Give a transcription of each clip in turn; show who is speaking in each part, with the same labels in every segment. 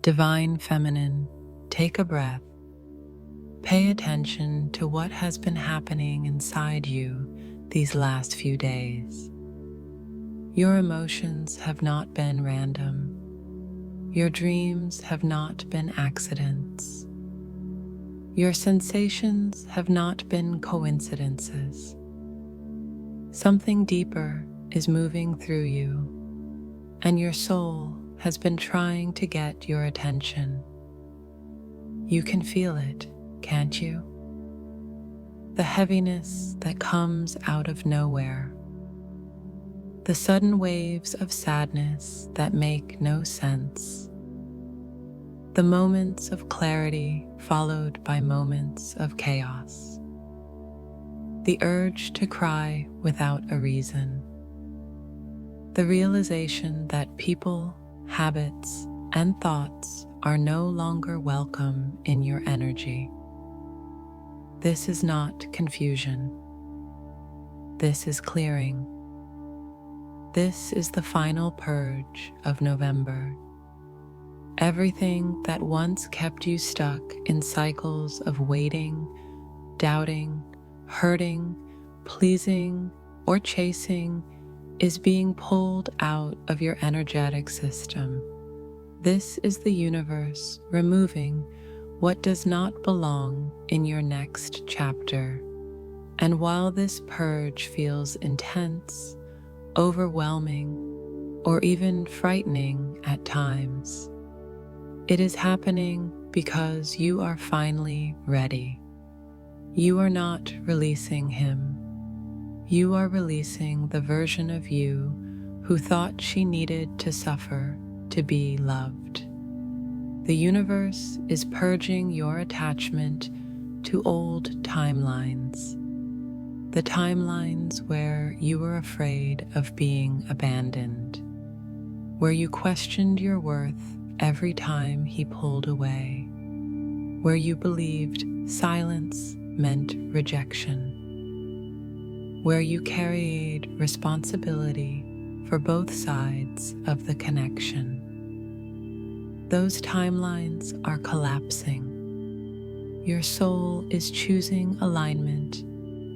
Speaker 1: Divine Feminine, take a breath. Pay attention to what has been happening inside you these last few days. Your emotions have not been random. Your dreams have not been accidents. Your sensations have not been coincidences. Something deeper is moving through you, and your soul has been trying to get your attention. You can feel it, can't you? The heaviness that comes out of nowhere. The sudden waves of sadness that make no sense. The moments of clarity followed by moments of chaos. The urge to cry without a reason. The realization that people, habits, and thoughts are no longer welcome in your energy. This is not confusion. This is clearing. This is the final purge of November. Everything that once kept you stuck in cycles of waiting, doubting, hurting, pleasing, or chasing is being pulled out of your energetic system. This is the universe removing what does not belong in your next chapter. And while this purge feels intense, overwhelming, or even frightening at times, it is happening because you are finally ready. You are not releasing him. You are releasing the version of you who thought she needed to suffer to be loved. The universe is purging your attachment to old timelines. The timelines where you were afraid of being abandoned, where you questioned your worth every time he pulled away, where you believed silence meant rejection, where you carried responsibility for both sides of the connection. Those timelines are collapsing. Your soul is choosing alignment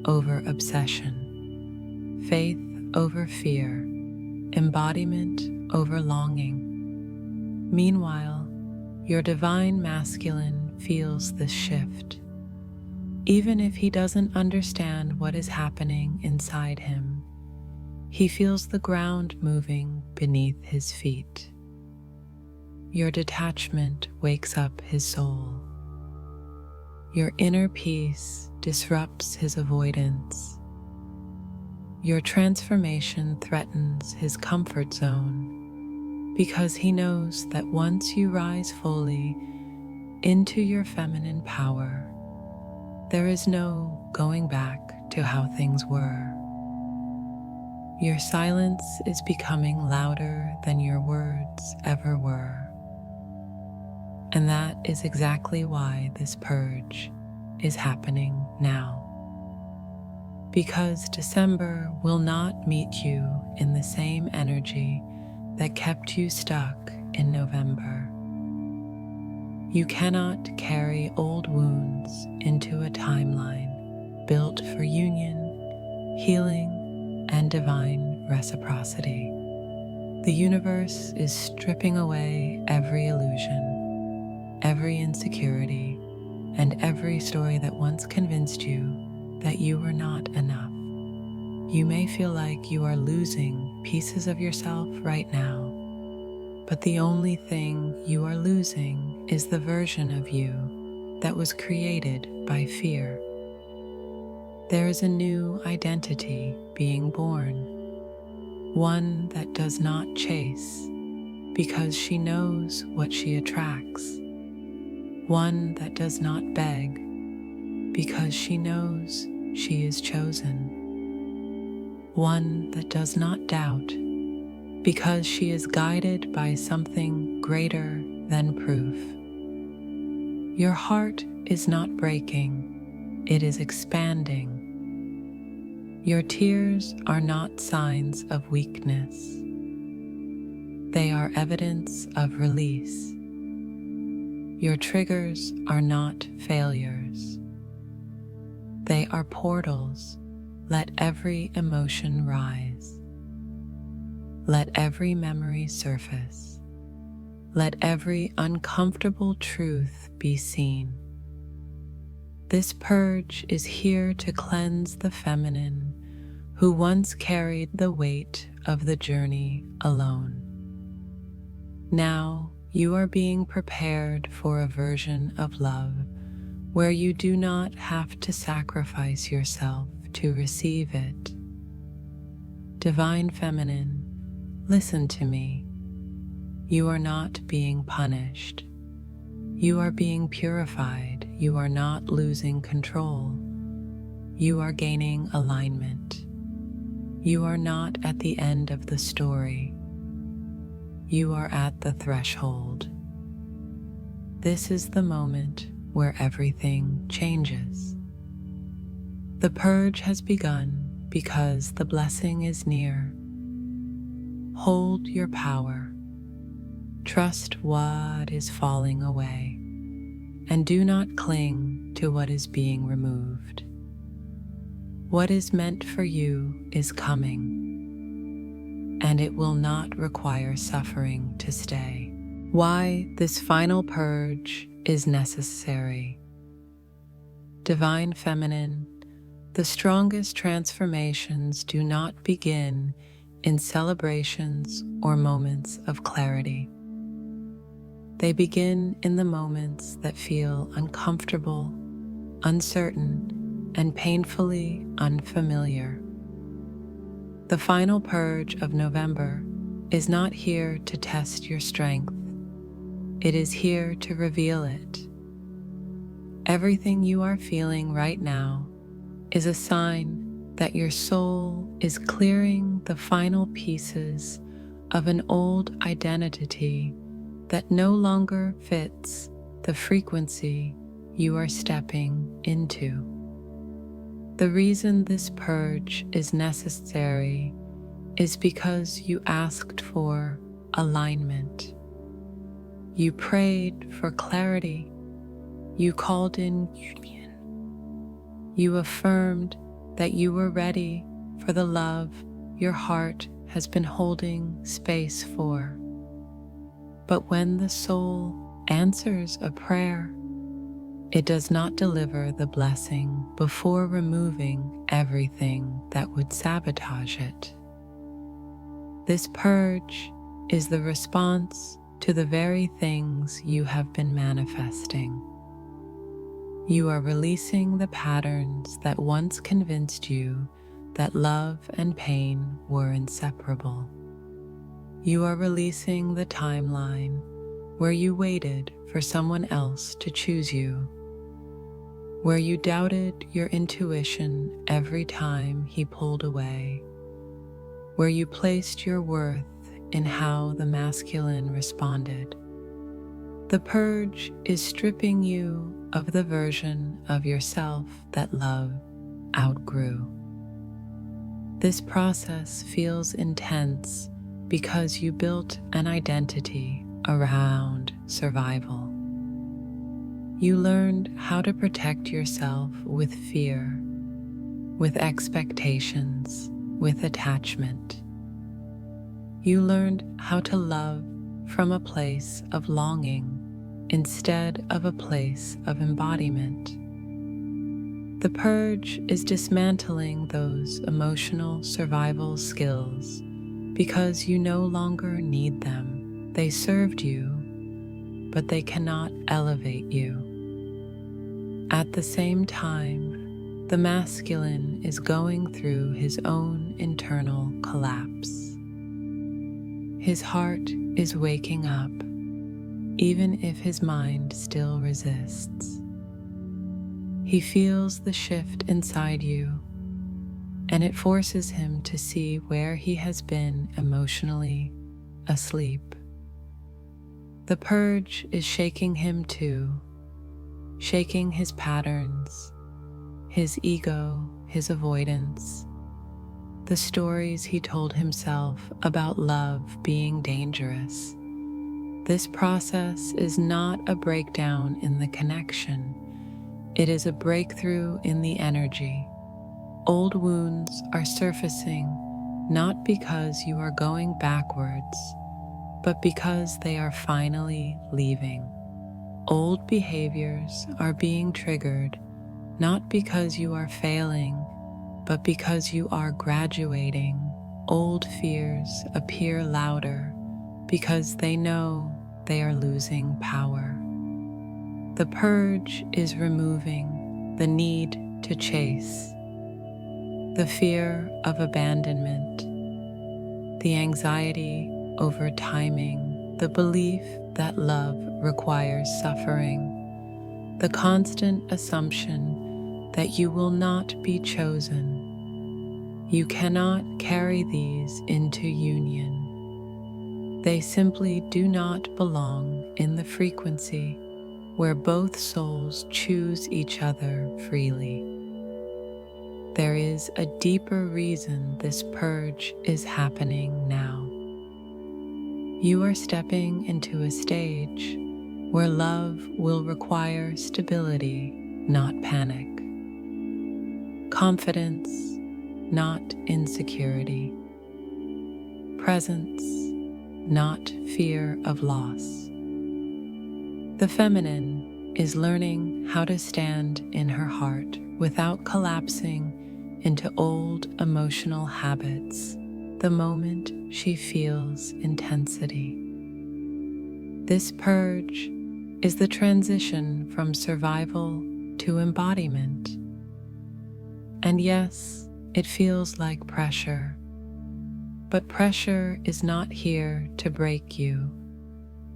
Speaker 1: over obsession, faith over fear, embodiment over longing. Meanwhile, your divine masculine feels this shift. Even if he doesn't understand what is happening inside him, he feels the ground moving beneath his feet. Your detachment wakes up his soul. Your inner peace disrupts his avoidance. Your transformation threatens his comfort zone because he knows that once you rise fully into your feminine power, there is no going back to how things were. Your silence is becoming louder than your words ever were. And that is exactly why this purge is happening now. Because December will not meet you in the same energy that kept you stuck in November. You cannot carry old wounds into a timeline built for union, healing, and divine reciprocity. The universe is stripping away every illusion, every insecurity, and every story that once convinced you that you were not enough. You may feel like you are losing pieces of yourself right now, but the only thing you are losing is the version of you that was created by fear. There is a new identity being born, one that does not chase because she knows what she attracts, one that does not beg because she knows she is chosen, one that does not doubt because she is guided by something greater than proof. Your heart is not breaking, it is expanding. Your tears are not signs of weakness. They are evidence of release. Your triggers are not failures. They are portals. Let every emotion rise. Let every memory surface. Let every uncomfortable truth be seen. This purge is here to cleanse the feminine who once carried the weight of the journey alone. Now you are being prepared for a version of love where you do not have to sacrifice yourself to receive it. Divine Feminine, listen to me. You are not being punished. You are being purified. You are not losing control. You are gaining alignment. You are not at the end of the story. You are at the threshold. This is the moment where everything changes. The purge has begun because the blessing is near. Hold your power. Trust what is falling away, and do not cling to what is being removed. What is meant for you is coming, and it will not require suffering to stay. Why this final purge is necessary. Divine Feminine, the strongest transformations do not begin in celebrations or moments of clarity. They begin in the moments that feel uncomfortable, uncertain, and painfully unfamiliar. The final purge of November is not here to test your strength. It is here to reveal it. Everything you are feeling right now is a sign that your soul is clearing the final pieces of an old identity that no longer fits the frequency you are stepping into. The reason this purge is necessary is because you asked for alignment. You prayed for clarity. You called in union. You affirmed that you were ready for the love your heart has been holding space for. But when the soul answers a prayer, it does not deliver the blessing before removing everything that would sabotage it. This purge is the response to the very things you have been manifesting. You are releasing the patterns that once convinced you that love and pain were inseparable. You are releasing the timeline where you waited for someone else to choose you, where you doubted your intuition every time he pulled away, where you placed your worth in how the masculine responded. The purge is stripping you of the version of yourself that love outgrew. This process feels intense because you built an identity around survival. You learned how to protect yourself with fear, with expectations, with attachment. You learned how to love from a place of longing instead of a place of embodiment. The purge is dismantling those emotional survival skills because you no longer need them. They served you, but they cannot elevate you. At the same time, the masculine is going through his own internal collapse. His heart is waking up, even if his mind still resists. He feels the shift inside you, and it forces him to see where he has been emotionally asleep. The purge is shaking him too, shaking his patterns, his ego, his avoidance, the stories he told himself about love being dangerous, This process is not a breakdown in the connection. It is a breakthrough in the energy. Old wounds are surfacing not because you are going backwards, but because they are finally leaving. Old behaviors are being triggered not because you are failing, but because you are graduating. Old fears appear louder because they know they are losing power. The purge is removing the need to chase, the fear of abandonment, the anxiety over timing, the belief that love requires suffering, the constant assumption that you will not be chosen. You cannot carry these into union. They simply do not belong in the frequency where both souls choose each other freely. There is a deeper reason this purge is happening now. You are stepping into a stage where love will require stability, not panic. Confidence, not insecurity. Presence, not fear of loss. The feminine is learning how to stand in her heart without collapsing into old emotional habits the moment she feels intensity. This purge is the transition from survival to embodiment. And yes, it feels like pressure, but pressure is not here to break you.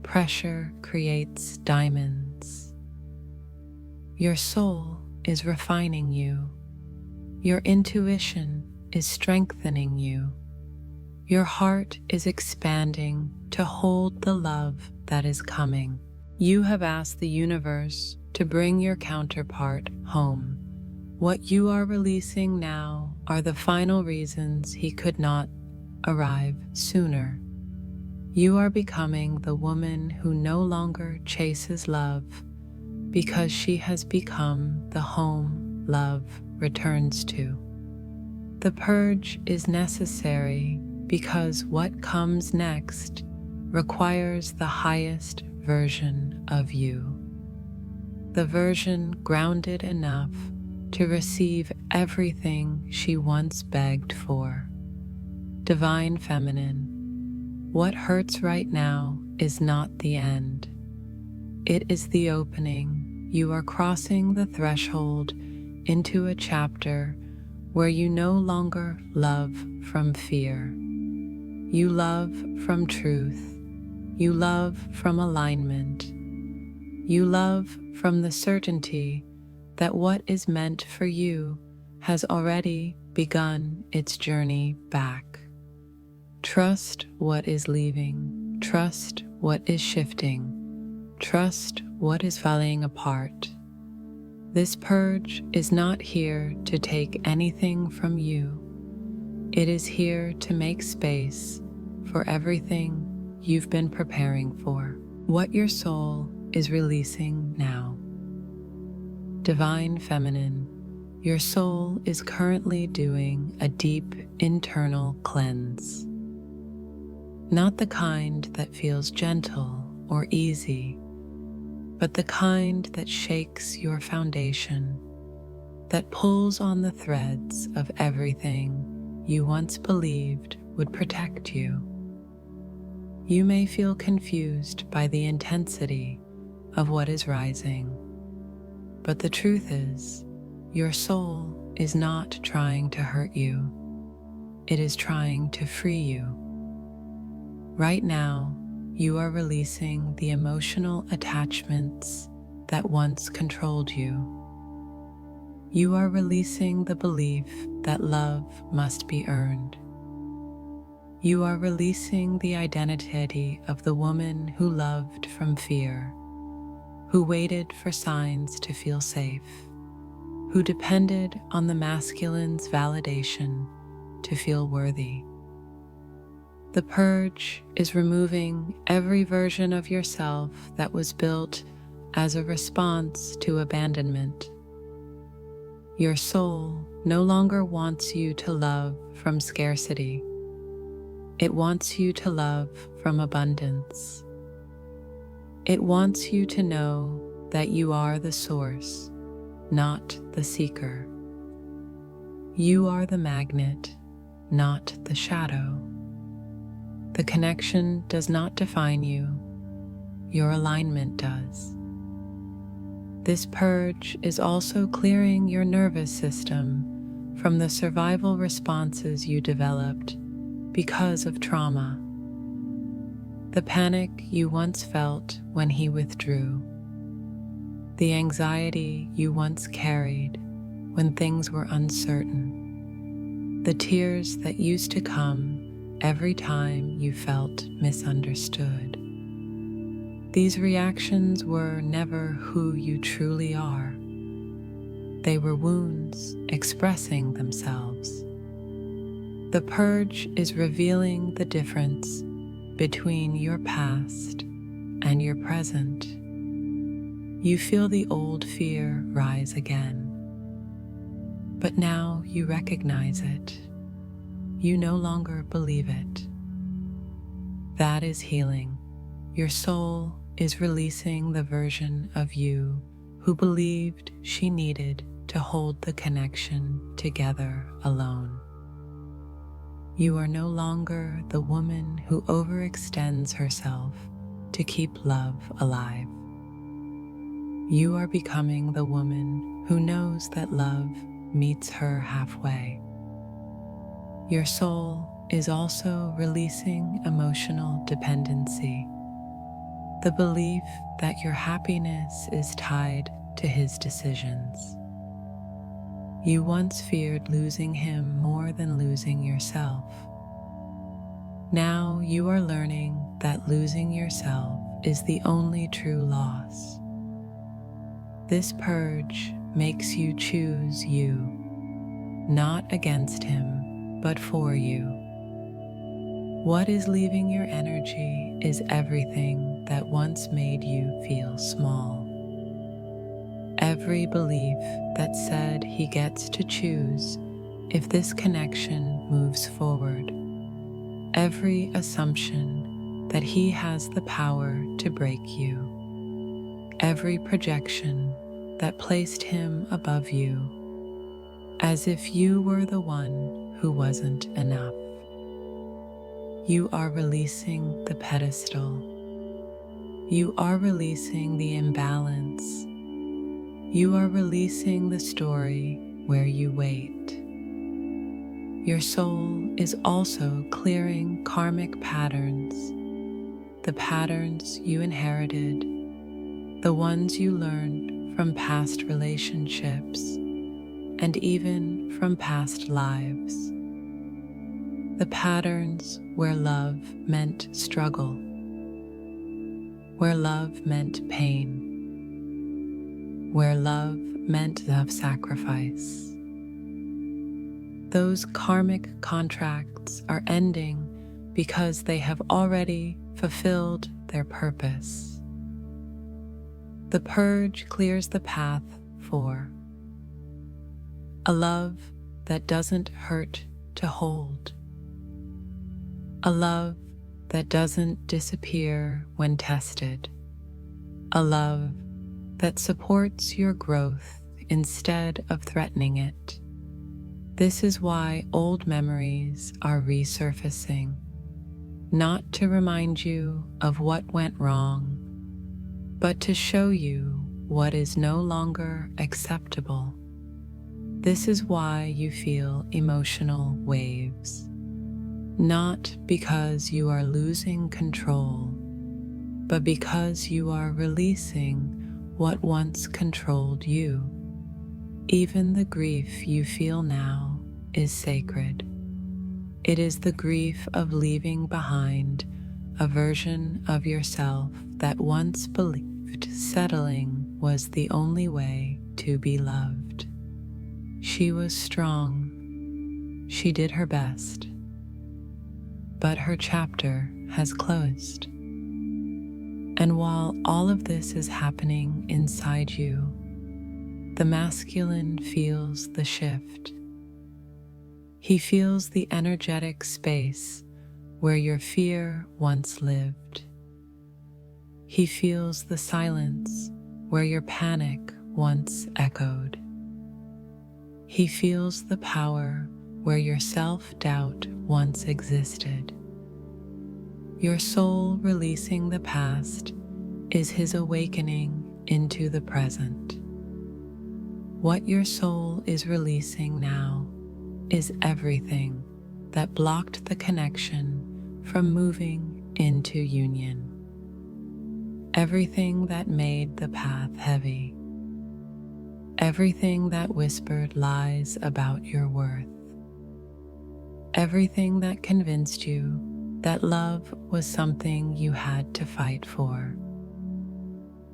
Speaker 1: Pressure creates diamonds. Your soul is refining you. Your intuition is strengthening you. Your heart is expanding to hold the love that is coming. You have asked the universe to bring your counterpart home. What you are releasing now are the final reasons he could not arrive sooner. You are becoming the woman who no longer chases love because she has become the home love returns to. The purge is necessary because what comes next requires the highest version of you, the version grounded enough to receive everything she once begged for. Divine Feminine, what hurts right now is not the end. It is the opening. You are crossing the threshold into a chapter where you no longer love from fear. You love from truth. You love from alignment. You love from the certainty that what is meant for you has already begun its journey back. Trust what is leaving. Trust what is shifting. Trust what is falling apart. This purge is not here to take anything from you. It is here to make space for everything you've been preparing for, what your soul is releasing now. Divine Feminine, your soul is currently doing a deep internal cleanse. Not the kind that feels gentle or easy, but the kind that shakes your foundation, that pulls on the threads of everything you once believed would protect you. You may feel confused by the intensity of what is rising, but the truth is, your soul is not trying to hurt you. It is trying to free you. Right now, you are releasing the emotional attachments that once controlled you. You are releasing the belief that love must be earned. You are releasing the identity of the woman who loved from fear, who waited for signs to feel safe, who depended on the masculine's validation to feel worthy. The purge is removing every version of yourself that was built as a response to abandonment. Your soul no longer wants you to love from scarcity. It wants you to love from abundance. It wants you to know that you are the source, not the seeker. You are the magnet, not the shadow. The connection does not define you. Your alignment does. This purge is also clearing your nervous system from the survival responses you developed because of trauma. The panic you once felt when he withdrew. The anxiety you once carried when things were uncertain. The tears that used to come every time you felt misunderstood. These reactions were never who you truly are. They were wounds expressing themselves. The purge is revealing the difference between your past and your present. You feel the old fear rise again, but now you recognize it. You no longer believe it. That is healing. Your soul is releasing the version of you who believed she needed to hold the connection together alone. You are no longer the woman who overextends herself to keep love alive. You are becoming the woman who knows that love meets her halfway. Your soul is also releasing emotional dependency, the belief that your happiness is tied to his decisions. You once feared losing him more than losing yourself. Now you are learning that losing yourself is the only true loss. This purge makes you choose you, not against him, but for you. What is leaving your energy is everything that once made you feel small. Every belief that said he gets to choose if this connection moves forward. Every assumption that he has the power to break you. Every projection that placed him above you, as if you were the one who wasn't enough. You are releasing the pedestal. You are releasing the imbalance. You are releasing the story where you wait. Your soul is also clearing karmic patterns, the patterns you inherited, the ones you learned from past relationships, and even from past lives. The patterns where love meant struggle, where love meant pain, where love meant self-sacrifice. Those karmic contracts are ending because they have already fulfilled their purpose. The purge clears the path for a love that doesn't hurt to hold, a love that doesn't disappear when tested, a love that supports your growth instead of threatening it. This is why old memories are resurfacing, not to remind you of what went wrong, but to show you what is no longer acceptable. This is why you feel emotional waves, not because you are losing control, but because you are releasing what once controlled you. Even the grief you feel now is sacred. It is the grief of leaving behind a version of yourself that once believed settling was the only way to be loved. She was strong. She did her best. but her chapter has closed. And while all of this is happening inside you, the masculine feels the shift. He feels the energetic space where your fear once lived. He feels the silence where your panic once echoed. He feels the power where your self-doubt once existed. Your soul releasing the past is his awakening into the present. What your soul is releasing now is everything that blocked the connection from moving into union. Everything that made the path heavy. Everything that whispered lies about your worth. Everything that convinced you that love was something you had to fight for.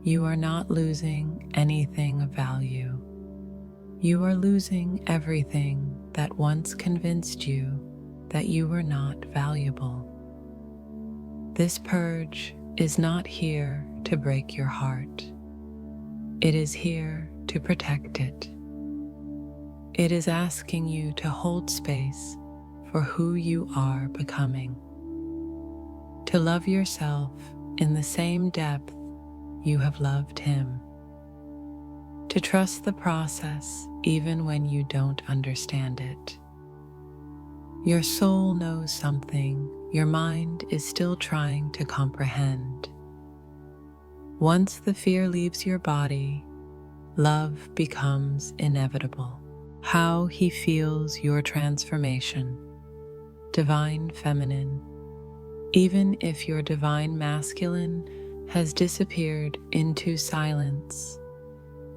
Speaker 1: You are not losing anything of value. You are losing everything that once convinced you that you were not valuable. This purge is not here to break your heart. It is here to protect it. It is asking you to hold space for who you are becoming. To love yourself in the same depth you have loved him. To trust the process even when you don't understand it. Your soul knows something your mind is still trying to comprehend. Once the fear leaves your body, love becomes inevitable. How he feels your transformation, divine feminine, even if your divine masculine has disappeared into silence,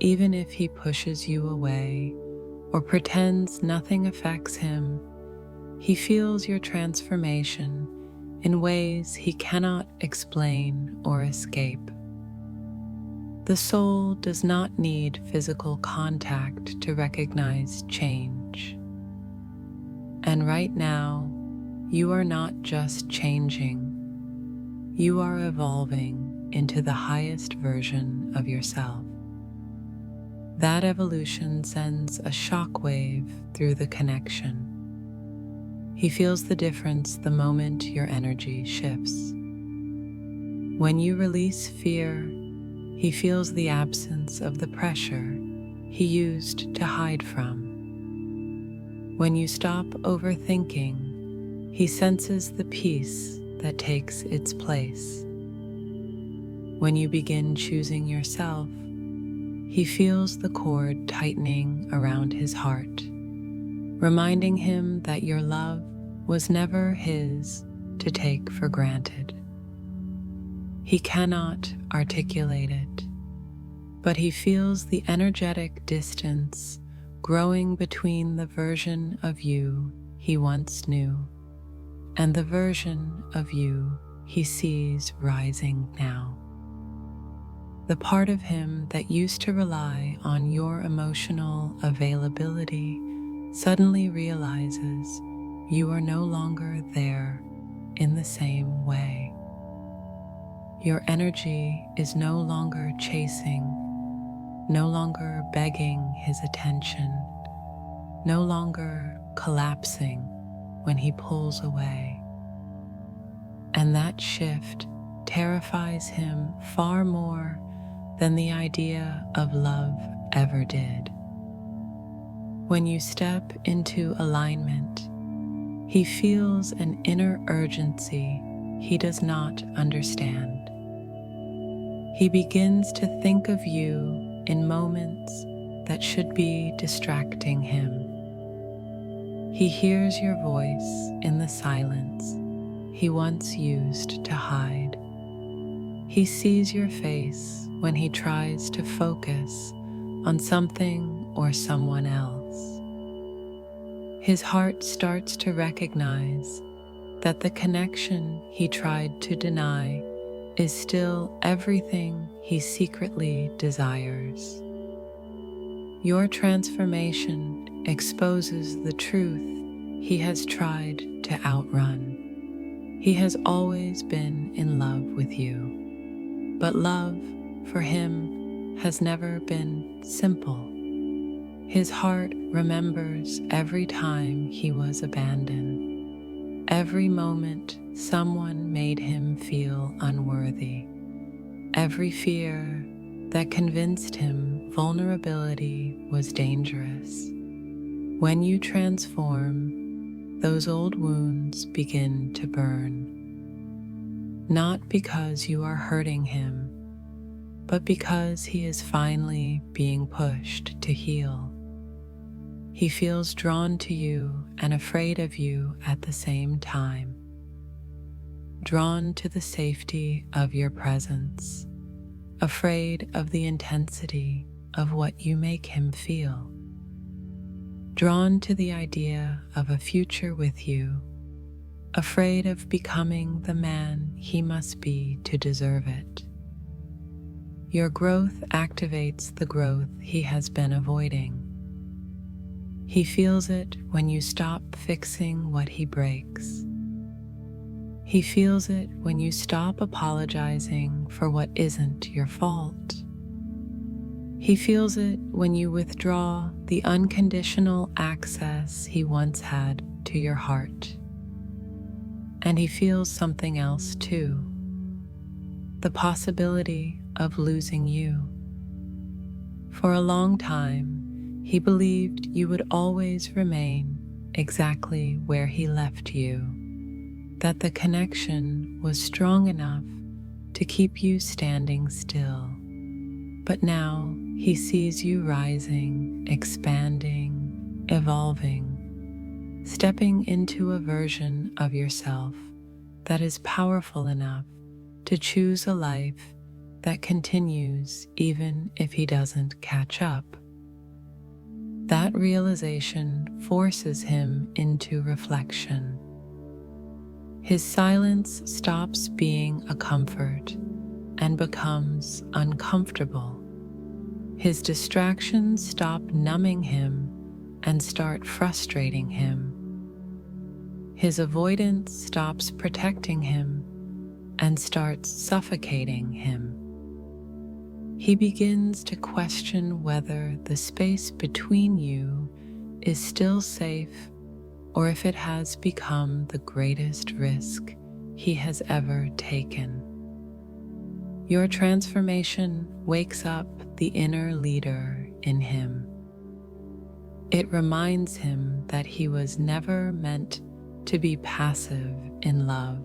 Speaker 1: even if he pushes you away or pretends nothing affects him, he feels your transformation in ways he cannot explain or escape. The soul does not need physical contact to recognize change. And right now, you are not just changing, you are evolving into the highest version of yourself. That evolution sends a shockwave through the connection. He feels the difference the moment your energy shifts. When you release fear, he feels the absence of the pressure he used to hide from. When you stop overthinking, he senses the peace that takes its place. When you begin choosing yourself, he feels the cord tightening around his heart, reminding him that your love was never his to take for granted. He cannot articulate it, but he feels the energetic distance growing between the version of you he once knew and the version of you he sees rising now. The part of him that used to rely on your emotional availability suddenly realizes you are no longer there in the same way. Your energy is no longer chasing, no longer begging his attention, no longer collapsing when he pulls away. And that shift terrifies him far more than the idea of love ever did. When you step into alignment, he feels an inner urgency he does not understand. He begins to think of you in moments that should be distracting him. He hears your voice in the silence he once used to hide. He sees your face when he tries to focus on something or someone else. His heart starts to recognize that the connection he tried to deny is still everything he secretly desires. Your transformation exposes the truth he has tried to outrun. He has always been in love with you, but love for him has never been simple. His heart remembers every time he was abandoned, every moment someone made him feel unworthy, every fear that convinced him vulnerability was dangerous. When you transform, those old wounds begin to burn, not because you are hurting him, but because he is finally being pushed to heal. He feels drawn to you and afraid of you at the same time, drawn to the safety of your presence, afraid of the intensity of what you make him feel, drawn to the idea of a future with you, afraid of becoming the man he must be to deserve it. Your growth activates the growth he has been avoiding. He feels it when you stop fixing what he breaks. He feels it when you stop apologizing for what isn't your fault. He feels it when you withdraw the unconditional access he once had to your heart. And he feels something else too, the possibility of losing you. For a long time, he believed you would always remain exactly where he left you, that the connection was strong enough to keep you standing still. But now he sees you rising, expanding, evolving, stepping into a version of yourself that is powerful enough to choose a life that continues even if he doesn't catch up. That realization forces him into reflection. His silence stops being a comfort and becomes uncomfortable. His distractions stop numbing him and start frustrating him. His avoidance stops protecting him and starts suffocating him. He begins to question whether the space between you is still safe or if it has become the greatest risk he has ever taken. Your transformation wakes up the inner leader in him. It reminds him that he was never meant to be passive in love.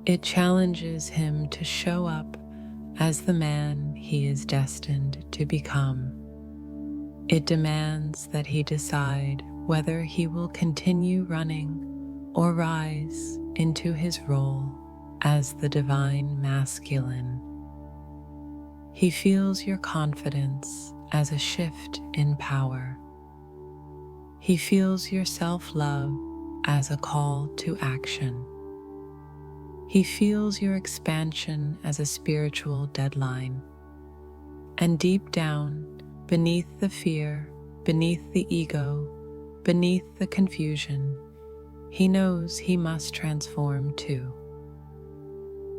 Speaker 1: It challenges him to show up as the man he is destined to become. It demands that he decide whether he will continue running or rise into his role as the divine masculine. He feels your confidence as a shift in power. He feels your self-love as a call to action. He feels your expansion as a spiritual deadline. And deep down, beneath the fear, beneath the ego, beneath the confusion, he knows he must transform too.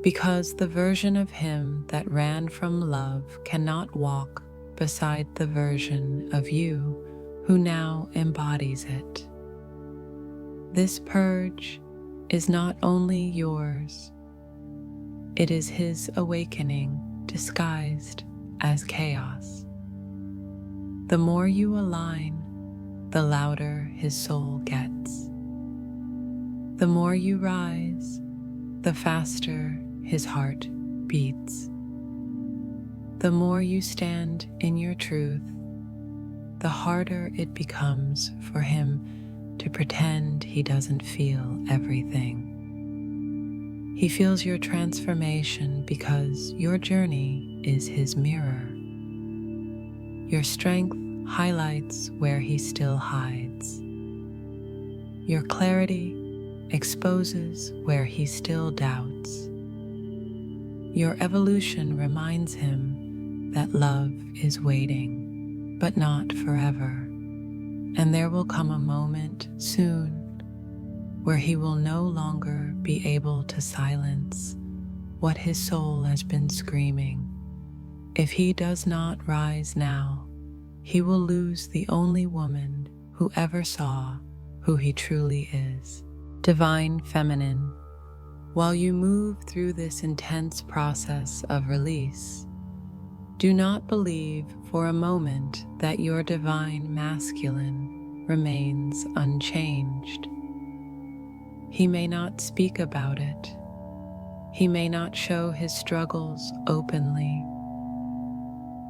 Speaker 1: Because the version of him that ran from love cannot walk beside the version of you who now embodies it. This purge is not only yours, it is his awakening disguised as chaos. The more you align, the louder his soul gets. The more you rise, the faster his heart beats. The more you stand in your truth, the harder it becomes for him to pretend he doesn't feel everything. He feels your transformation because your journey is his mirror. Your strength highlights where he still hides. Your clarity exposes where he still doubts. Your evolution reminds him that love is waiting, but not forever. And there will come a moment soon where he will no longer be able to silence what his soul has been screaming. If he does not rise now, he will lose the only woman who ever saw who he truly is. Divine Feminine, while you move through this intense process of release, do not believe for a moment that your Divine Masculine remains unchanged. He may not speak about it. He may not show his struggles openly.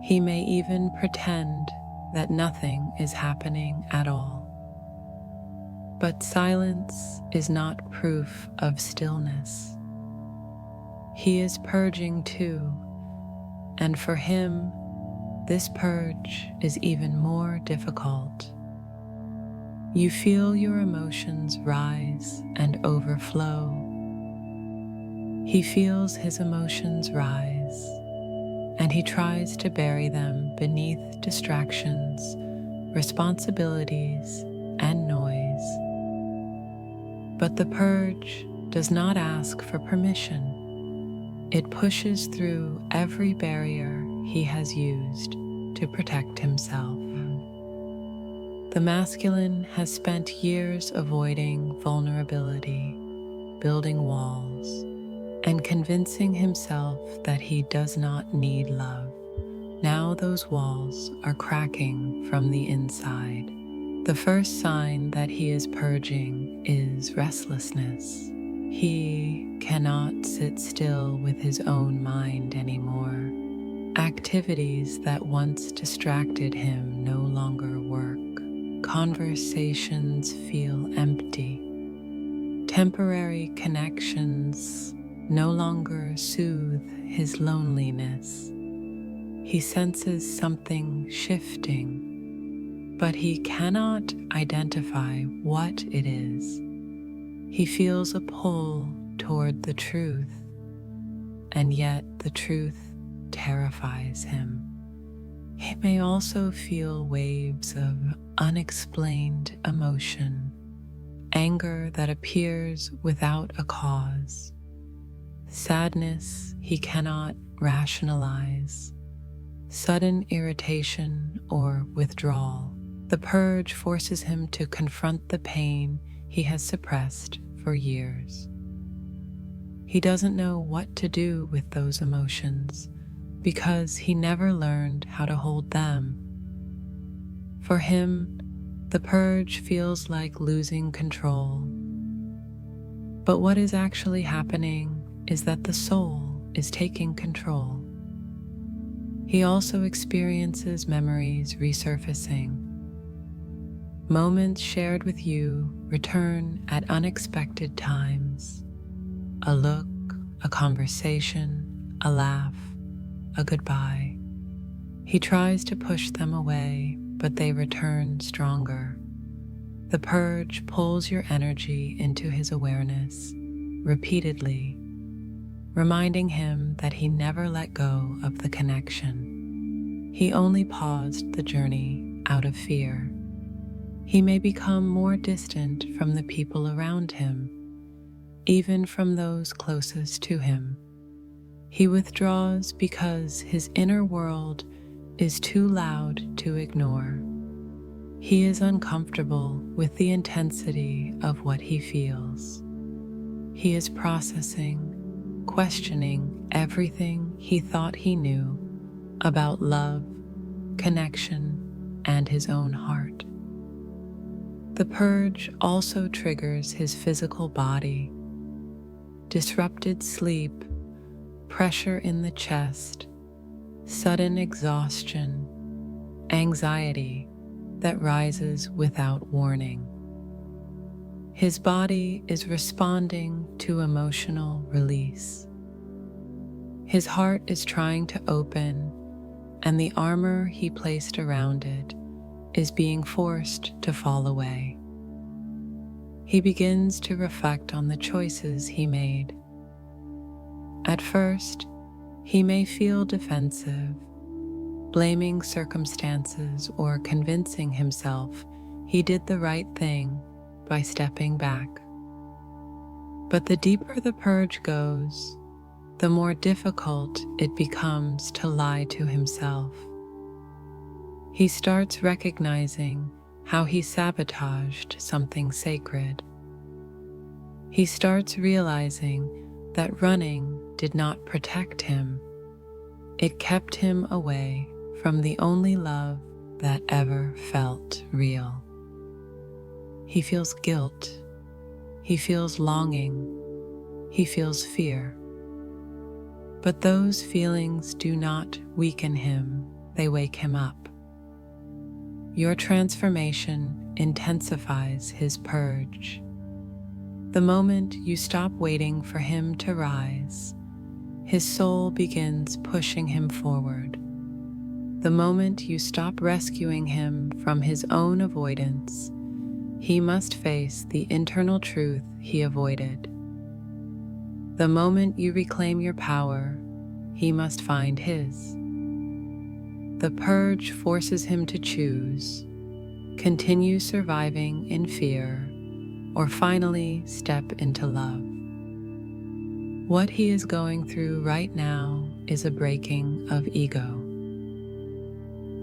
Speaker 1: He may even pretend that nothing is happening at all. But silence is not proof of stillness. He is purging too, and for him, this purge is even more difficult. You feel your emotions rise and overflow. He feels his emotions rise, and he tries to bury them beneath distractions, responsibilities, and noise. But the purge does not ask for permission. It pushes through every barrier he has used to protect himself. The masculine has spent years avoiding vulnerability, building walls, and convincing himself that he does not need love. Now those walls are cracking from the inside. The first sign that he is purging is restlessness. He cannot sit still with his own mind anymore. Activities that once distracted him no longer work. Conversations feel empty. Temporary connections no longer soothe his loneliness. He senses something shifting, but he cannot identify what it is. He feels a pull toward the truth, and yet the truth terrifies him. He may also feel waves of unexplained emotion, anger that appears without a cause, sadness he cannot rationalize, sudden irritation or withdrawal. The purge forces him to confront the pain he has suppressed for years. He doesn't know what to do with those emotions because he never learned how to hold them. For him, the purge feels like losing control. But what is actually happening is that the soul is taking control. He also experiences memories resurfacing. Moments shared with you return at unexpected times. A look, a conversation, a laugh, a goodbye. He tries to push them away, but they return stronger. The purge pulls your energy into his awareness repeatedly, reminding him that he never let go of the connection. He only paused the journey out of fear. He may become more distant from the people around him, even from those closest to him. He withdraws because his inner world is too loud to ignore. He is uncomfortable with the intensity of what he feels. He is processing, questioning everything he thought he knew about love, connection, and his own heart. The purge also triggers his physical body. Disrupted sleep, pressure in the chest, sudden exhaustion, anxiety that rises without warning. His body is responding to emotional release. His heart is trying to open, and the armor he placed around it is being forced to fall away. He begins to reflect on the choices he made. At first, he may feel defensive, blaming circumstances or convincing himself he did the right thing by stepping back. But the deeper the purge goes, the more difficult it becomes to lie to himself. He starts recognizing how he sabotaged something sacred. He starts realizing that running did not protect him. It kept him away from the only love that ever felt real. He feels guilt. He feels longing. He feels fear. But those feelings do not weaken him, they wake him up. Your transformation intensifies his purge. The moment you stop waiting for him to rise, his soul begins pushing him forward. The moment you stop rescuing him from his own avoidance, he must face the internal truth he avoided. The moment you reclaim your power, he must find his. The purge forces him to choose, continue surviving in fear, or finally step into love. What he is going through right now is a breaking of ego,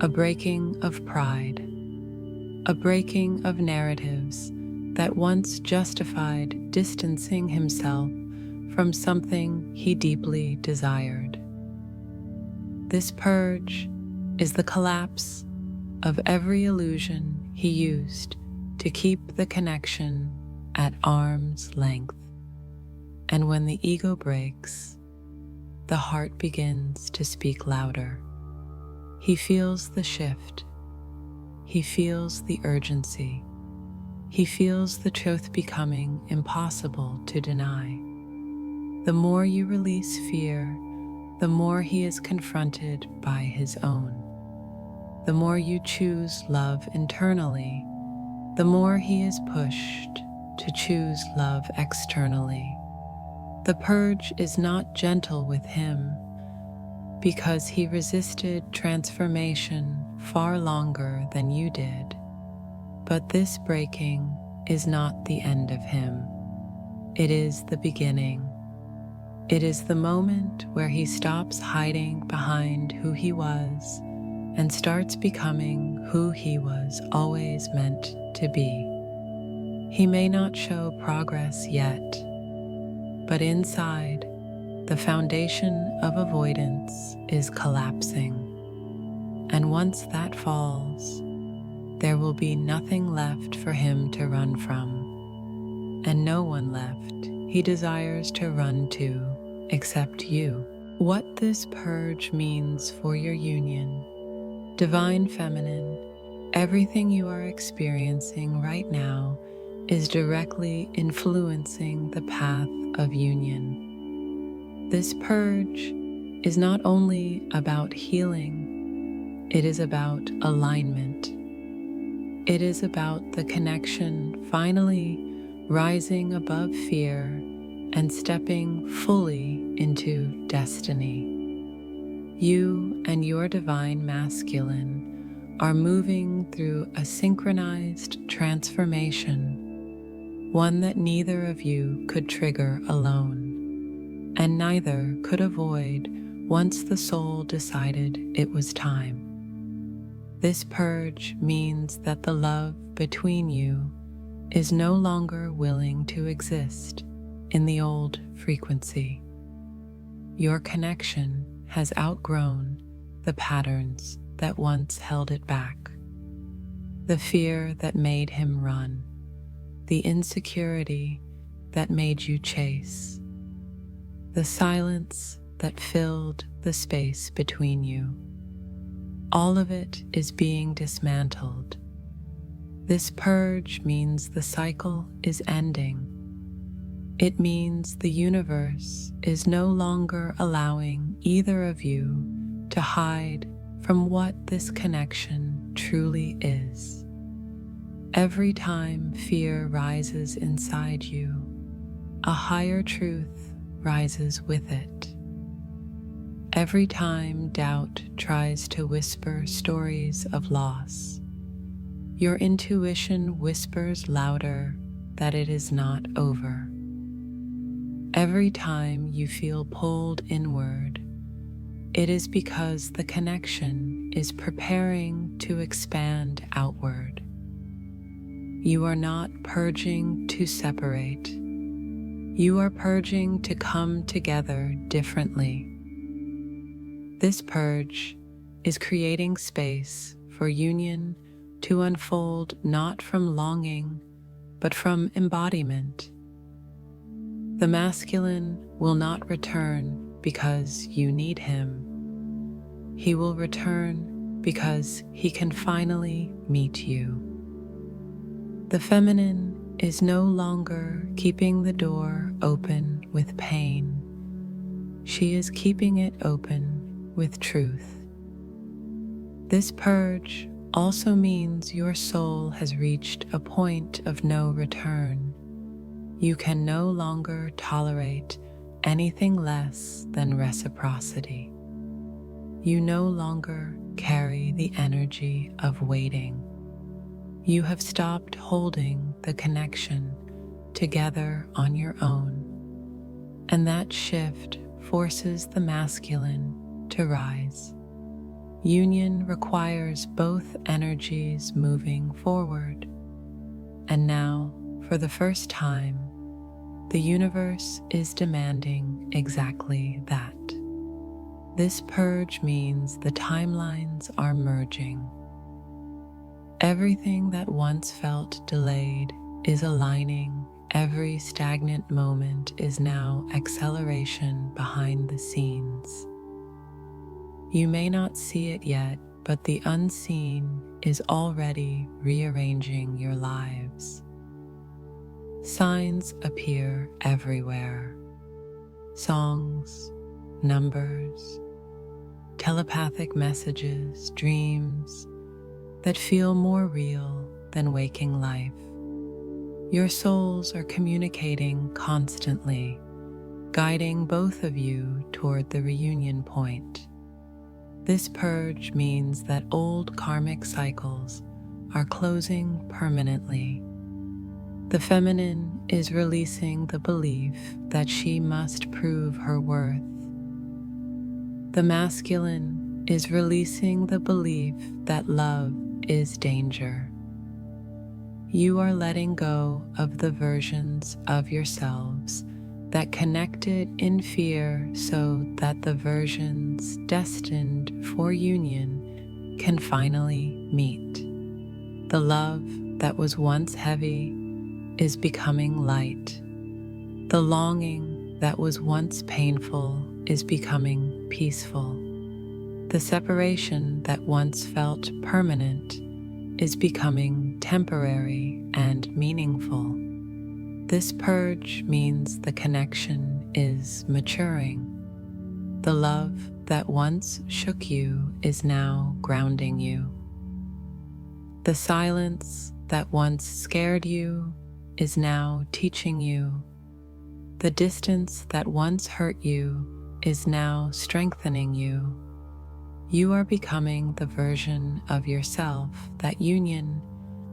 Speaker 1: a breaking of pride, a breaking of narratives that once justified distancing himself from something he deeply desired. This purge is the collapse of every illusion he used to keep the connection at arm's length. And when the ego breaks, the heart begins to speak louder. He feels the shift. He feels the urgency. He feels the truth becoming impossible to deny. The more you release fear, the more he is confronted by his own. The more you choose love internally, the more he is pushed to choose love externally. The purge is not gentle with him because he resisted transformation far longer than you did. But this breaking is not the end of him. It is the beginning. It is the moment where he stops hiding behind who he was and starts becoming who he was always meant to be. He may not show progress yet, but inside, the foundation of avoidance is collapsing. And once that falls, there will be nothing left for him to run from, and no one left he desires to run to except you. What this purge means for your union, Divine Feminine, everything you are experiencing right now is directly influencing the path of union. This purge is not only about healing, it is about alignment. It is about the connection finally rising above fear and stepping fully into destiny. You and your divine masculine are moving through a synchronized transformation, one that neither of you could trigger alone, and neither could avoid once the soul decided it was time. This purge means that the love between you is no longer willing to exist in the old frequency. Your connection has outgrown the patterns that once held it back. The fear that made him run, the insecurity that made you chase, the silence that filled the space between you. All of it is being dismantled. This purge means the cycle is ending. It means the universe is no longer allowing either of you to hide from what this connection truly is. Every time fear rises inside you, a higher truth rises with it. Every time doubt tries to whisper stories of loss, your intuition whispers louder that it is not over. Every time you feel pulled inward, it is because the connection is preparing to expand outward. You are not purging to separate. You are purging to come together differently. This purge is creating space for union to unfold not from longing, but from embodiment. The masculine will not return because you need him. He will return because he can finally meet you. The feminine is no longer keeping the door open with pain. She is keeping it open with truth. This purge also means your soul has reached a point of no return. You can no longer tolerate anything less than reciprocity. You no longer carry the energy of waiting. You have stopped holding the connection together on your own, and that shift forces the masculine to rise. Union requires both energies moving forward, and now, for the first time, the universe is demanding exactly that. This purge means the timelines are merging. Everything that once felt delayed is aligning. Every stagnant moment is now acceleration behind the scenes. You may not see it yet, but the unseen is already rearranging your lives. Signs appear everywhere. Songs, numbers, telepathic messages, dreams that feel more real than waking life. Your souls are communicating constantly, guiding both of you toward the reunion point. This purge means that old karmic cycles are closing permanently. The feminine is releasing the belief that she must prove her worth. The masculine is releasing the belief that love is danger. You are letting go of the versions of yourselves that connected in fear so that the versions destined for union can finally meet. The love that was once heavy is becoming light. The longing that was once painful is becoming peaceful. The separation that once felt permanent is becoming temporary and meaningful. This purge means the connection is maturing. The love that once shook you is now grounding you. The silence that once scared you is now teaching you. The distance that once hurt you is now strengthening you. You are becoming the version of yourself that union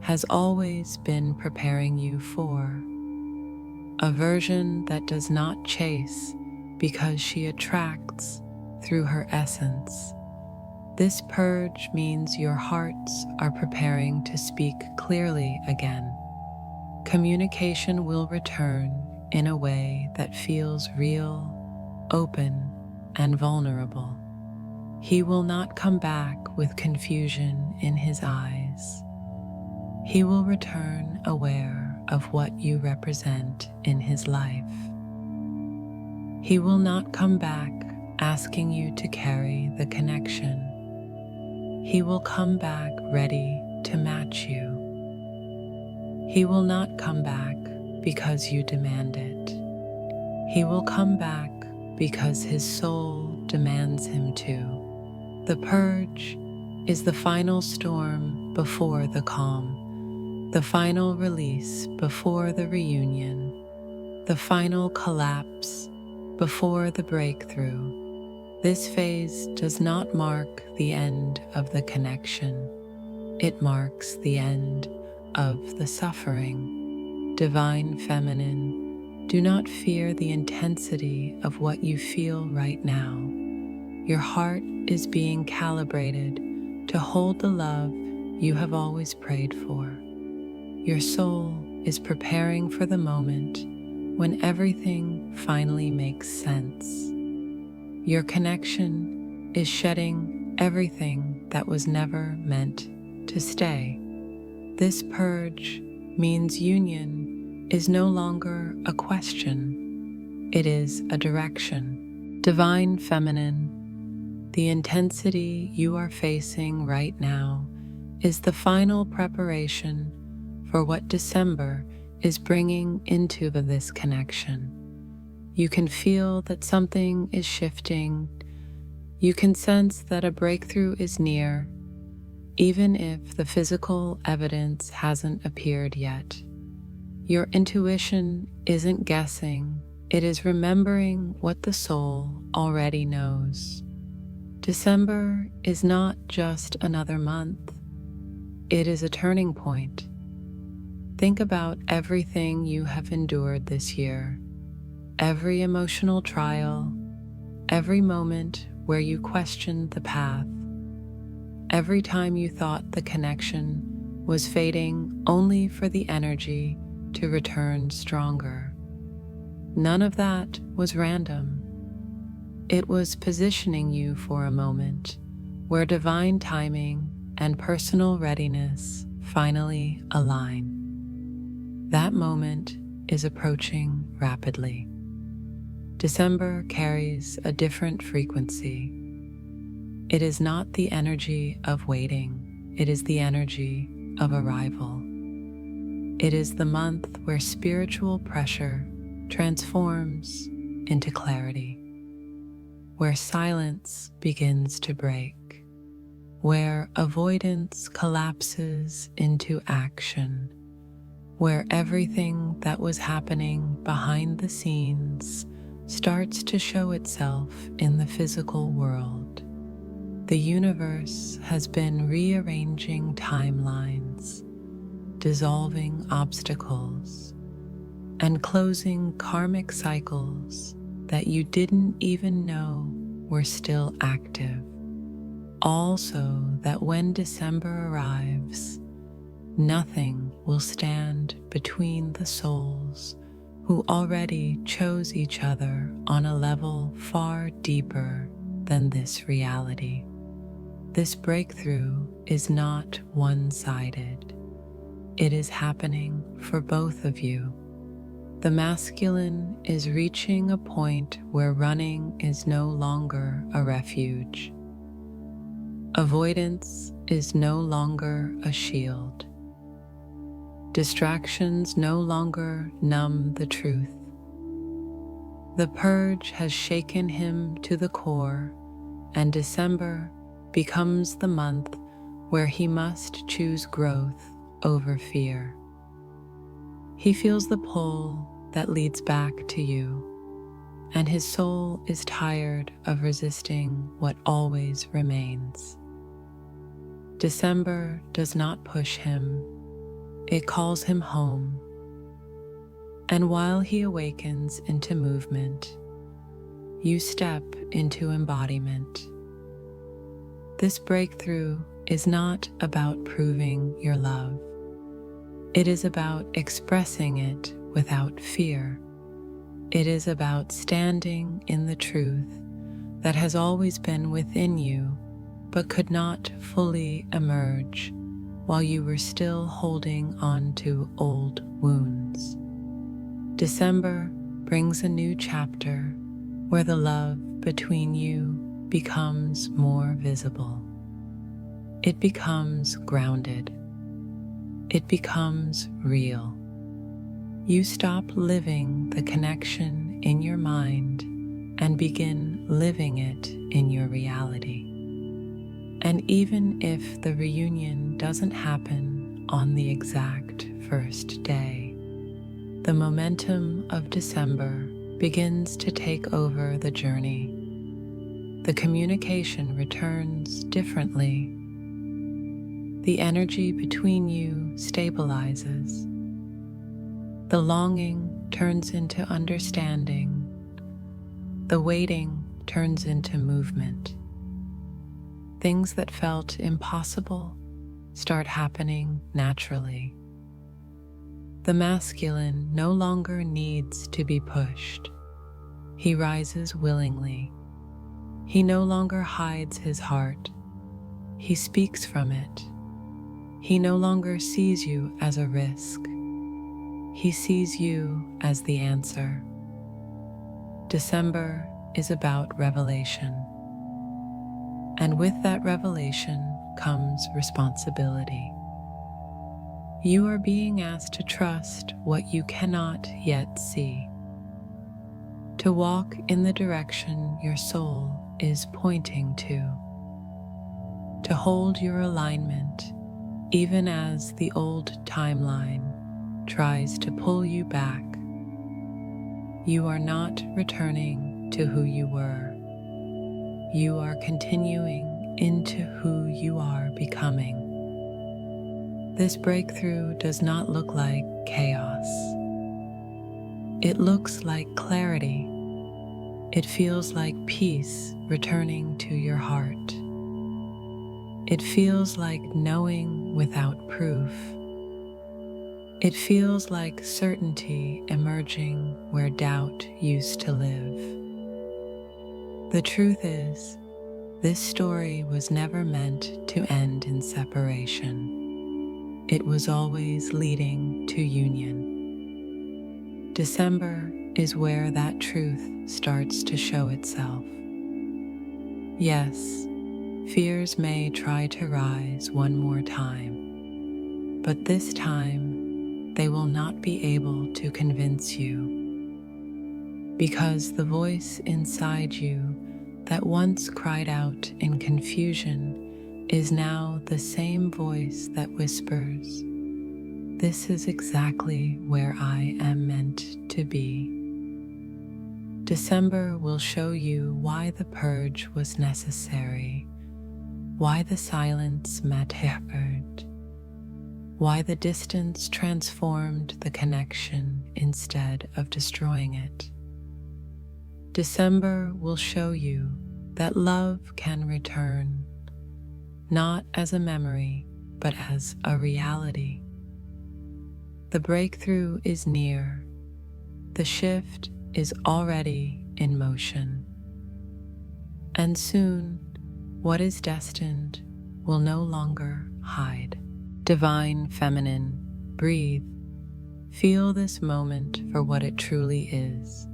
Speaker 1: has always been preparing you for. A version that does not chase because she attracts through her essence. This purge means your hearts are preparing to speak clearly again. Communication will return in a way that feels real, open, and vulnerable. He will not come back with confusion in his eyes. He will return aware of what you represent in his life. He will not come back asking you to carry the connection. He will come back ready to match you. He will not come back because you demand it. He will come back because his soul demands him to. The purge is the final storm before the calm, the final release before the reunion, the final collapse before the breakthrough. This phase does not mark the end of the connection. It marks the end of the suffering. Divine feminine, Do not fear the intensity of what you feel right now. Your heart is being calibrated to hold the love you have always prayed for. Your soul is preparing for the moment when everything finally makes sense. Your connection is shedding everything that was never meant to stay. This purge means union is no longer a question, it is a direction. Divine Feminine, the intensity you are facing right now is the final preparation for what December is bringing into this connection. You can feel that something is shifting. You can sense that a breakthrough is near, even if the physical evidence hasn't appeared yet. Your intuition isn't guessing, it is remembering what the soul already knows. December is not just another month, it is a turning point. Think about everything you have endured this year, every emotional trial, every moment where you questioned the path, every time you thought the connection was fading only for the energy to return stronger. None of that was random. It was positioning you for a moment where divine timing and personal readiness finally align. That moment is approaching rapidly. December carries a different frequency. It is not the energy of waiting, it is the energy of arrival. It is the month where spiritual pressure transforms into clarity, where silence begins to break, where avoidance collapses into action, where everything that was happening behind the scenes starts to show itself in the physical world. The universe has been rearranging timelines, dissolving obstacles, and closing karmic cycles that you didn't even know were still active. All so that when December arrives, nothing will stand between the souls who already chose each other on a level far deeper than this reality. This breakthrough is not one-sided. It is happening for both of you. The masculine is reaching a point where running is no longer a refuge. Avoidance is no longer a shield. Distractions no longer numb the truth. The purge has shaken him to the core, and December becomes the month where he must choose growth over fear. He feels the pull that leads back to you, and his soul is tired of resisting what always remains. December does not push him, it calls him home. And while he awakens into movement, you step into embodiment. This breakthrough is not about proving your love. It is about expressing it without fear. It is about standing in the truth that has always been within you but could not fully emerge while you were still holding on to old wounds. December brings a new chapter where the love between you becomes more visible. It becomes grounded. It becomes real. You stop living the connection in your mind and begin living it in your reality. And even if the reunion doesn't happen on the exact first day, the momentum of December begins to take over the journey. The communication returns differently. The energy between you stabilizes. The longing turns into understanding. The waiting turns into movement. Things that felt impossible start happening naturally. The masculine no longer needs to be pushed. He rises willingly. He no longer hides his heart. He speaks from it. He no longer sees you as a risk. He sees you as the answer. December is about revelation. And with that revelation comes responsibility. You are being asked to trust what you cannot yet see, to walk in the direction your soul is pointing to hold your alignment even as the old timeline tries to pull you back. You are not returning to who you were. You are continuing into who you are becoming. This breakthrough does not look like chaos. It looks like clarity. It feels like peace returning to your heart. It feels like knowing without proof. It feels like certainty emerging where doubt used to live. The truth is, this story was never meant to end in separation. It was always leading to union. December is where that truth starts to show itself. Yes, fears may try to rise one more time, but this time they will not be able to convince you, because the voice inside you that once cried out in confusion is now the same voice that whispers, "This is exactly where I am meant to be." December will show you why the purge was necessary, why the silence mattered, why the distance transformed the connection instead of destroying it. December will show you that love can return, not as a memory, but as a reality. The breakthrough is near. The shift is already in motion. And soon, what is destined will no longer hide. Divine Feminine, breathe. Feel this moment for what it truly is.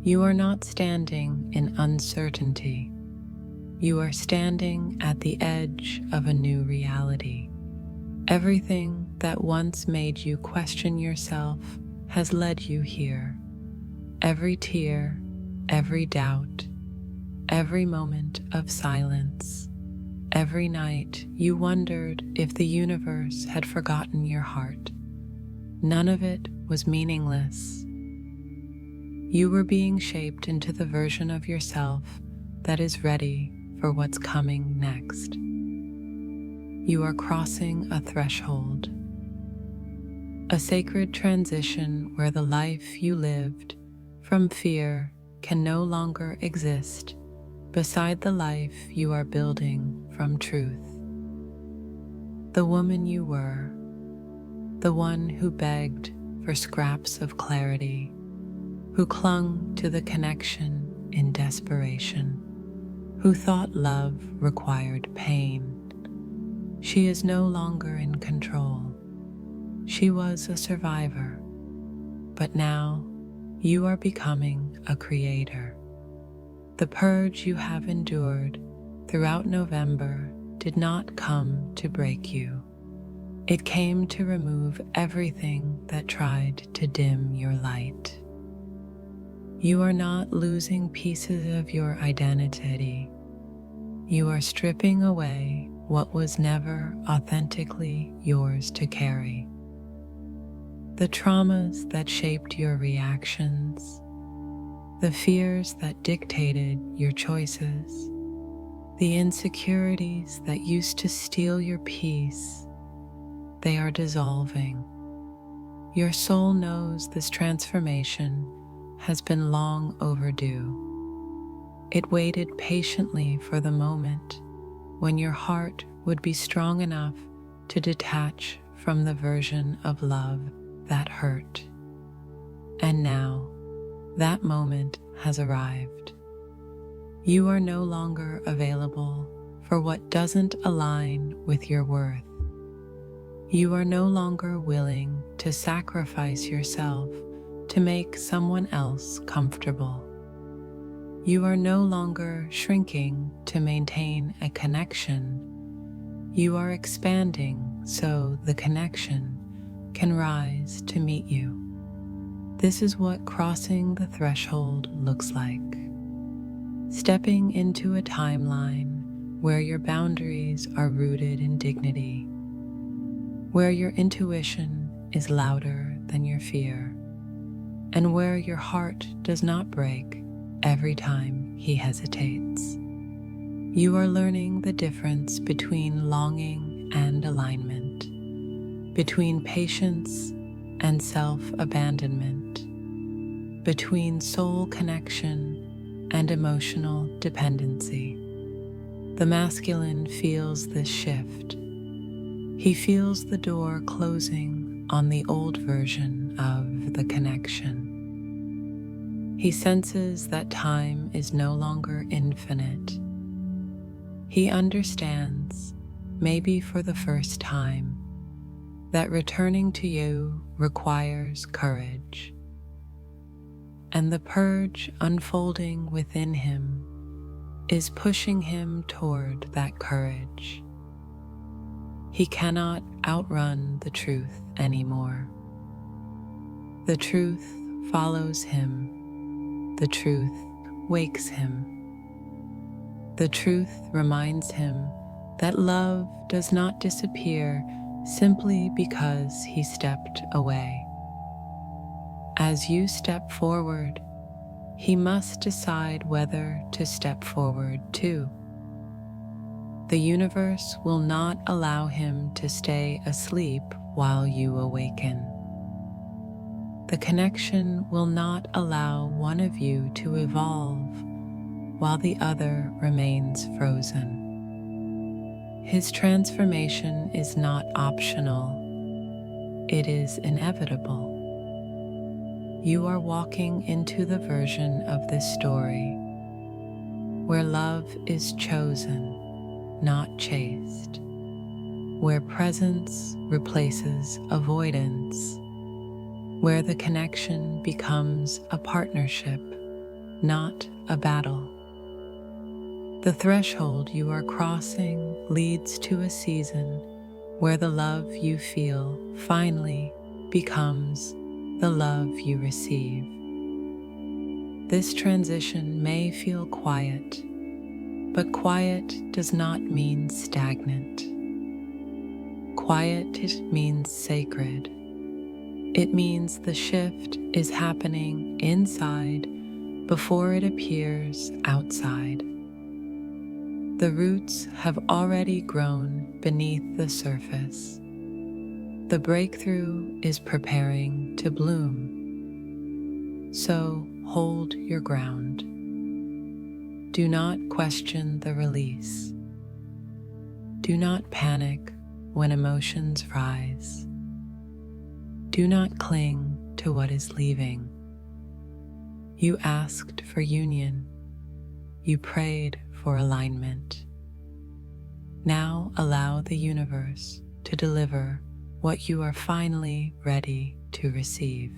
Speaker 1: You are not standing in uncertainty. You are standing at the edge of a new reality. Everything that once made you question yourself has led you here. Every tear, every doubt, every moment of silence, every night you wondered if the universe had forgotten your heart. None of it was meaningless. You were being shaped into the version of yourself that is ready for what's coming next. You are crossing a threshold, a sacred transition where the life you lived from fear can no longer exist beside the life you are building from truth. The woman you were, the one who begged for scraps of clarity, who clung to the connection in desperation, who thought love required pain. She is no longer in control. She was a survivor, but now you are becoming a creator. The purge you have endured throughout November did not come to break you. It came to remove everything that tried to dim your light. You are not losing pieces of your identity. You are stripping away what was never authentically yours to carry. The traumas that shaped your reactions, the fears that dictated your choices, the insecurities that used to steal your peace, they are dissolving. Your soul knows this transformation has been long overdue. It waited patiently for the moment when your heart would be strong enough to detach from the version of love that hurt. And now, that moment has arrived. You are no longer available for what doesn't align with your worth. You are no longer willing to sacrifice yourself to make someone else comfortable. You are no longer shrinking to maintain a connection. You are expanding so the connection can rise to meet you. This is what crossing the threshold looks like. Stepping into a timeline where your boundaries are rooted in dignity, where your intuition is louder than your fear, and where your heart does not break every time he hesitates. You are learning the difference between longing and alignment, between patience and self-abandonment, between soul connection and emotional dependency. The masculine feels this shift. He feels the door closing on the old version of the connection. He senses that time is no longer infinite. He understands, maybe for the first time, that returning to you requires courage. And the purge unfolding within him is pushing him toward that courage. He cannot outrun the truth anymore. The truth follows him. The truth wakes him. The truth reminds him that love does not disappear simply because he stepped away. As you step forward, he must decide whether to step forward too. The universe will not allow him to stay asleep while you awaken. The connection will not allow one of you to evolve while the other remains frozen. His transformation is not optional, it is inevitable. You are walking into the version of this story where love is chosen, not chased, where presence replaces avoidance, where the connection becomes a partnership, not a battle. The threshold you are crossing leads to a season where the love you feel finally becomes the love you receive. This transition may feel quiet, but quiet does not mean stagnant. Quiet means sacred. It means the shift is happening inside before it appears outside. The roots have already grown beneath the surface. The breakthrough is preparing to bloom. So hold your ground. Do not question the release. Do not panic when emotions rise. Do not cling to what is leaving. You asked for union. You prayed for alignment. Now allow the universe to deliver what you are finally ready to receive.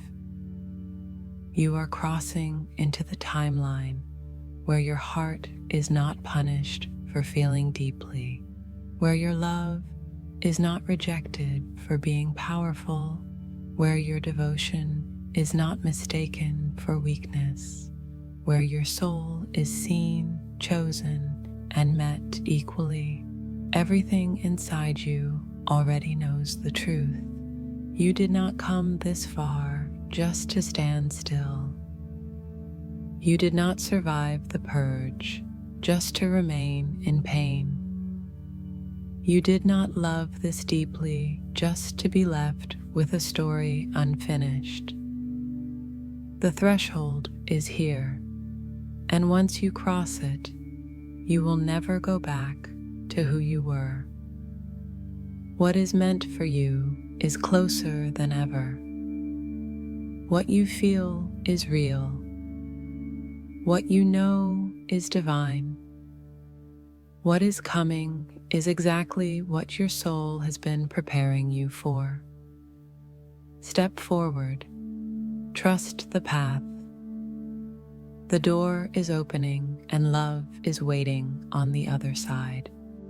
Speaker 1: You are crossing into the timeline where your heart is not punished for feeling deeply, where your love is not rejected for being powerful, where your devotion is not mistaken for weakness, where your soul is seen, chosen, and met equally. Everything inside you already knows the truth. You did not come this far just to stand still. You did not survive the purge just to remain in pain. You did not love this deeply just to be left with a story unfinished. The threshold is here, and once you cross it, you will never go back to who you were. What is meant for you is closer than ever. What you feel is real. What you know is divine. What is coming is exactly what your soul has been preparing you for. Step forward. Trust the path. The door is opening and love is waiting on the other side.